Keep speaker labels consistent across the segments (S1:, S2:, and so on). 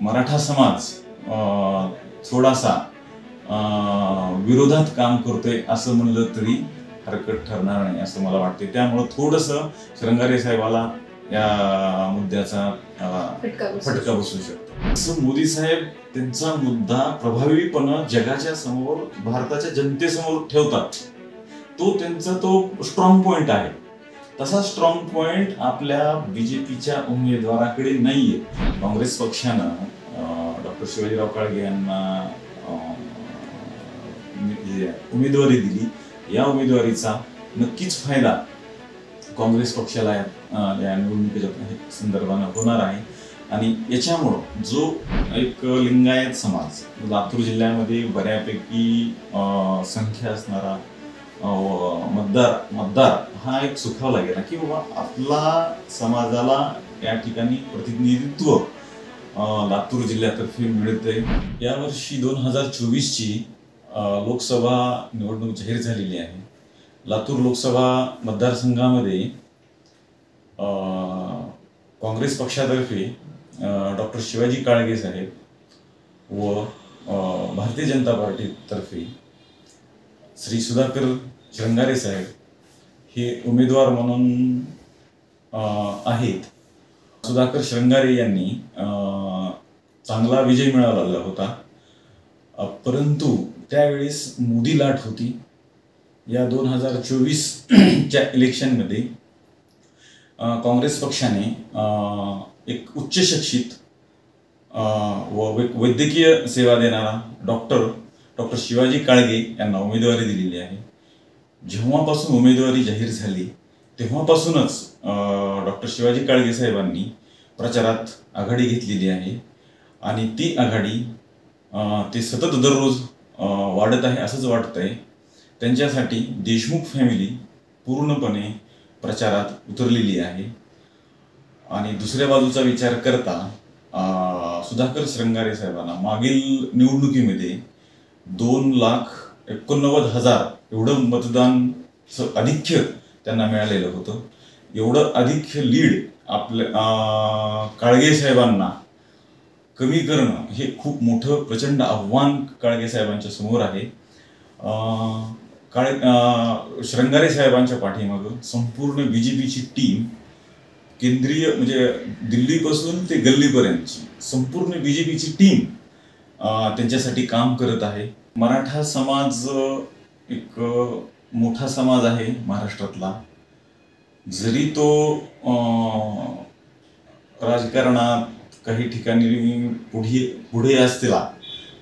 S1: मराठा समाज थोडासा विरोधात काम करतोय असं म्हणलं तरी हरकत ठरणार नाही असं मला वाटते। त्यामुळे थोडंसं श्रंगारे साहेबाला या मुद्द्याचा फटका बसू शकतो। असं मोदी साहेब त्यांचा मुद्दा प्रभावीपणे जगाच्या समोर भारताच्या जनतेसमोर ठेवतात, तो त्यांचा स्ट्रॉंग पॉइंट आहे। तसा स्ट्रॉंग पॉइंट आपल्या बीजेपीच्या उमेदवाराकडे नाहीये। काँग्रेस पक्षानं डॉक्टर शिवाजीराव काळगे यांना उमेदवारी दिली, या उमेदवारीचा नक्कीच फायदा काँग्रेस पक्षाला या निवडणुकीच्या संदर्भाने होणार आहे। आणि याच्यामुळं जो एक लिंगायत समाज लातूर जिल्ह्यामध्ये बऱ्यापैकी संख्या असणारा मतदार हा एक सुखावला गेला की बाबा आपला समाजाला या ठिकाणी प्रतिनिधित्व लातूर जिल्ह्यातर्फे मिळते। यावर्षी 2024ची लोकसभा निवडणूक जाहीर झालेली आहे। लातूर लोकसभा मतदारसंघामध्ये काँग्रेस पक्षातर्फे डॉक्टर शिवाजी काळगे साहेब व भारतीय जनता पार्टीतर्फे श्री सुधाकर श्रंगारे साहेब हे उमेदवार म्हणून आहेत। सुधाकर श्रंगारे यांनी चांगला विजय मिळवला होता, परंतु त्यावेळेस मोदी लाट होती। या 2024च्या इलेक्शनमध्ये काँग्रेस पक्षाने एक उच्च शिक्षित व वैद्यकीय सेवा देणारा डॉक्टर शिवाजी काळगे यांना उमेदवारी दिलेली आहे। जेव्हापासून उमेदवारी जाहीर झाली तेव्हापासूनच डॉक्टर शिवाजी काळगे साहेबांनी प्रचारात आघाडी घेतलेली आहे आणि ती आघाडी ते सतत दररोज वाढत आहे असंच वाटतंय। त्यांच्यासाठी देशमुख फॅमिली पूर्णपणे प्रचारात उतरलेली आहे। आणि दुसऱ्या बाजूचा विचार करता सुधाकर श्रंगारे साहेबांना मागील निवडणुकीमध्ये 2,89,000 एवढं मतदान आधिक्य त्यांना मिळालेलं होतं। एवढं आधिक्य लीड आपल्या काळगे साहेबांना कमी करणं हे खूप मोठं प्रचंड आव्हान काळगे साहेबांच्या समोर आहे। श्रंगारे साहेबांच्या पाठीमागं संपूर्ण बीजेपीची टीम, केंद्रीय म्हणजे दिल्लीपासून ते गल्लीपर्यंतची संपूर्ण बीजेपीची टीम त्यांच्यासाठी काम करत आहे। मराठा समाज एक मोठा समाज आहे महाराष्ट्रातला, जरी तो राजकारणात काही ठिकाणी पुढे असला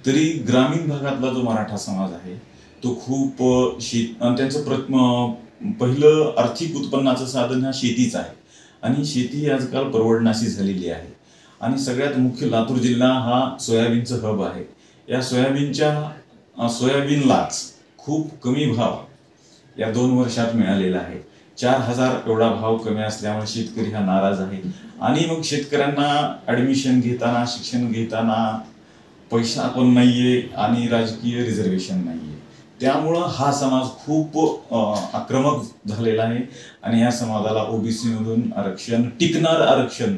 S1: तरी ग्रामीण भागातला जो मराठा समाज आहे तो खूप त्यांचं पहिलं आर्थिक उत्पन्नाचं साधन हा शेतीच आहे आणि शेती आजकाल परवडणाशी झालेली आहे। आणि सगळ्यात मुख्य लातूर जिल्हा हा सोयाबीनचं हब आहे। या सोयाबीनलाच खूप कमी भाव या 2 वर्षात मिळालेला आहे। 4,000 एवढा भाव कमी असल्यामुळे शेतकरी हा नाराज आहे। आणि मग शेतकऱ्यांना ॲडमिशन घेताना, शिक्षण घेताना पैसा पण नाहीये आणि राजकीय रिझर्वेशन नाहीये। त्यामुळं हा समाज खूप आक्रमक झालेला आहे आणि या समाजाला ओबीसी मधून टिकणार आरक्षण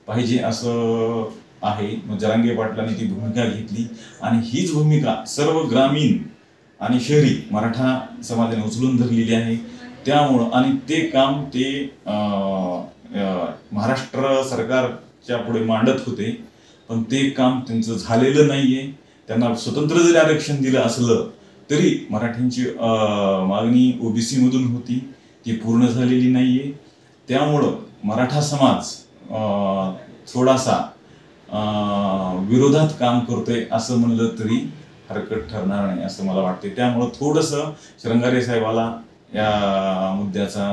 S1: पाहिजे असं आहे। मग जरांगे पाटलांनी ती भूमिका घेतली आणि हीच भूमिका सर्व ग्रामीण आणि शहरी मराठा समाजाने उचलून धरलेली आहे। त्यामुळं आणि ते काम ते महाराष्ट्र सरकारच्या पुढे मांडत होते, पण ते काम त्यांचं झालेलं नाहीये। त्यांना स्वतंत्र जरी आरक्षण दिलं असलं तरी मराठ्यांची मागणी ओबीसी मधून होती, ती पूर्ण झालेली नाहीये। त्यामुळं मराठा समाज थोडासा विरोधात काम करतोय असं म्हणलं तरी हरकत ठरणार नाही असं मला वाटते। त्यामुळं थोडंसं श्रंगारे साहेबाला या मुद्द्याचा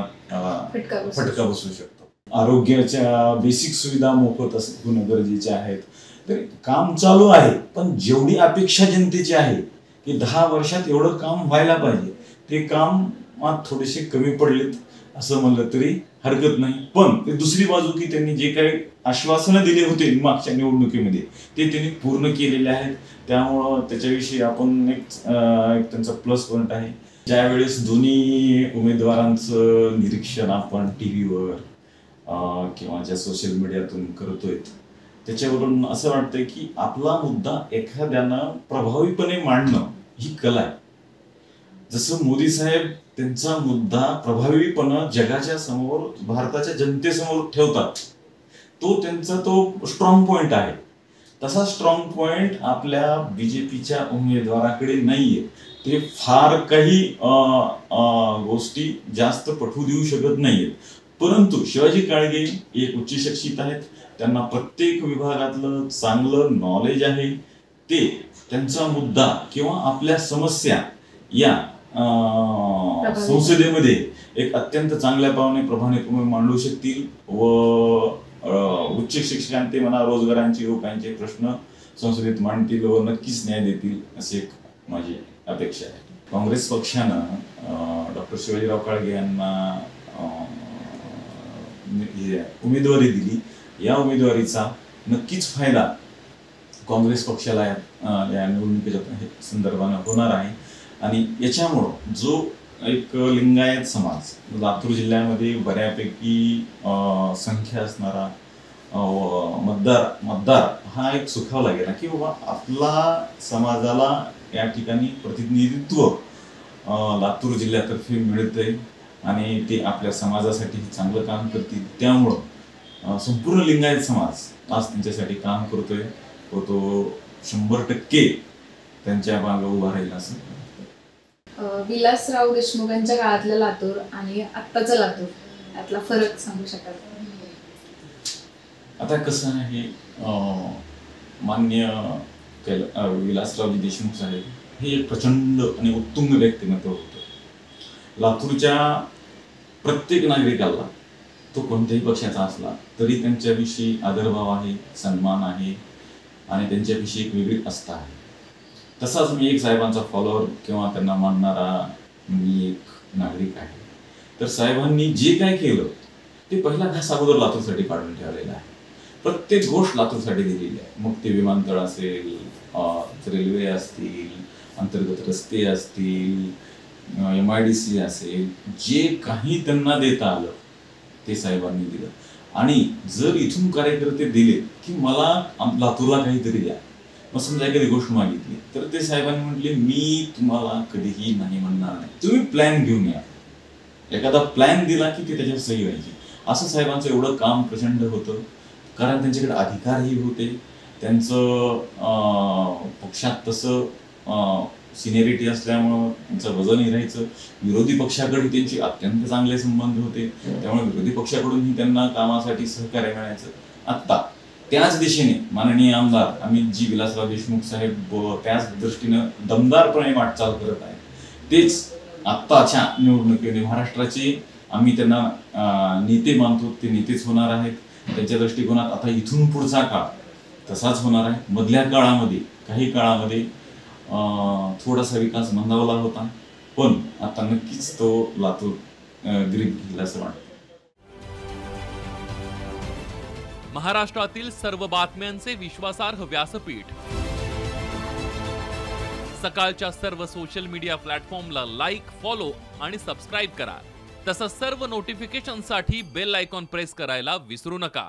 S1: फटका बसू शकतो। आरोग्याच्या बेसिक सुविधा मोफत होणं गरजेचे आहेत, तर काम चालू आहे, पण जेवढी अपेक्षा जनतेची आहे की 10 वर्षात एवढं काम व्हायला पाहिजे ते काम थोडेसे कमी पडलेत असं म्हणलं तरी हरकत नाही। पण ते दुसरी बाजू की त्यांनी जे काही आश्वासनं दिले होते मागच्या निवडणुकीमध्ये ते त्यांनी पूर्ण केलेले आहेत। त्यामुळं त्याच्याविषयी आपण एक त्यांचा प्लस पॉइंट आहे। ज्यावेळेस दोन्ही उमेदवारांचं निरीक्षण आपण टीव्हीवर किंवा ज्या सोशल मीडियातून करतोय त्याच्यावरून असं वाटतंय की आपला मुद्दा एखाद्यानं प्रभावीपणे मांडणं ही कला आहे. जसं मोदी साहेब त्यांचा मुद्दा प्रभावीपणे जगाच्या समोर, भारताच्या जनतेसमोर ठेवतात, तो त्यांचा तो स्ट्रॉंग पॉइंट आहे. तसा स्ट्रॉंग पॉइंट आपल्या बीजेपीच्या उमेदवाराकडे नाहीये. ते फार काही गोष्टी जास्त पटवू देऊ शकत नाहीयेत. परंतु शिवाजी काळगे एक उच्च शिक्षित आहेत, त्यांना प्रत्येक विभागातलं चांगलं नॉलेज आहे. ते त्यांचा मुद्दा किंवा आपल्या समस्या या संसदेमध्ये एक अत्यंत चांगल्या प्रभावीपणे मांडू शकतील व उच्च शिक्षकांचे म्हणा, रोजगारांचे, लोकांचे प्रश्न संसदेत मांडतील व नक्कीच न्याय देतील अशी एक माझी अपेक्षा आहे. काँग्रेस पक्षानं डॉक्टर शिवाजीराव काळगे यांना उमेदवारी दिली. या उमेदवारीचा नक्कीच फायदा काँग्रेस पक्षाला या निवडणुकीच्या संदर्भानं होणार आहे. आणि याच्यामुळं जो एक लिंगायत समाज लातूर जिल्ह्यामध्ये बऱ्यापैकी संख्या असणारा मतदार हा एक सुखावला गेला की बाबा आपला समाजाला या ठिकाणी प्रतिनिधित्व लातूर जिल्ह्यातर्फे मिळतंय आणि ते आपल्या समाजासाठी चांगलं काम करतील. त्यामुळं संपूर्ण लिंगायत समाज आज त्यांच्यासाठी काम करतोय व तो 100% त्यांच्या मागे उभा राहील असं.
S2: विलासराव देशमुखांच्या काळातलं लातूर आणि आत्ताचं लातूर यातला फरक सांगू शकाल?
S1: आता कसं आहे, मान्य विलासरावजी देशमुख साहेब हे एक प्रचंड आणि उत्तुंग व्यक्तिमत्व होतं. लातूरच्या प्रत्येक नागरिकाला, तो कोणत्याही पक्षाचा असला तरी त्यांच्याविषयी आदरभाव आहे, सन्मान आहे आणि त्यांच्याविषयी एक वेगळी आस्था आहे. तसाच मी एक साहेबांचा फॉलोअर किंवा त्यांना मानणारा मी एक नागरिक आहे. तर साहेबांनी जे काय केलं ते पहिला घास अगोदर लातूरसाठी काढून ठेवलेला आहे. प्रत्येक गोष्ट लातूरसाठी दिलेली आहे. मग ते विमानतळ असेल, रेल्वे असतील, अंतर्गत रस्ते असतील, MIDC असेल, जे काही त्यांना देता आलं ते साहेबांनी दिलं. आणि जर इथून कार्यकर्ते दिले की मला लातूरला काहीतरी द्या, मग समजा एखादी गोष्ट मागितली तर ते साहेबांनी म्हटले मी तुम्हाला कधीही नाही म्हणणार नाही, तुम्ही प्लॅन घेऊन या. एखादा प्लॅन दिला की ते त्याच्यावर सही व्हायची. असं साहेबांचं एवढं काम प्रचंड होतं, कारण त्यांच्याकडे अधिकारही होते. त्यांचं पक्षात तसं सिनियरिटी असल्यामुळं त्यांचं वजनही राहायचं. विरोधी पक्षाकडे त्यांचे अत्यंत चांगले संबंध होते, त्यामुळे विरोधी पक्षाकडूनही त्यांना कामासाठी सहकार्य मिळायचं. आत्ता त्याच दिशेने माननीय आमदार अमितजी विलासराव देशमुख साहेब त्याच दृष्टीनं दमदारपणे वाटचाल करत आहेत. तेच आत्ताच्या निवडणुकीने महाराष्ट्राचे आम्ही त्यांना नेते मानतो, ते नेतेच होणार आहेत. त्यांच्या दृष्टिकोनात आता इथून पुढचा काळ तसाच होणार आहे. मधल्या काळामध्ये काही काळामध्ये थोडासा विकास मंदावला होता, पण आता नक्कीच तो लातूर ग्रीप घेईल असं वाटतं.
S3: महाराष्ट्रातील सर्व बातम्यांचे विश्वासार्ह व्यासपीठ, सकाळच्या सर्व सोशल मीडिया प्लॅटफॉर्मला लाईक, फॉलो आणि सबस्क्राईब करा. तसंच सर्व नोटिफिकेशनसाठी बेल आयकॉन प्रेस करायला विसरू नका.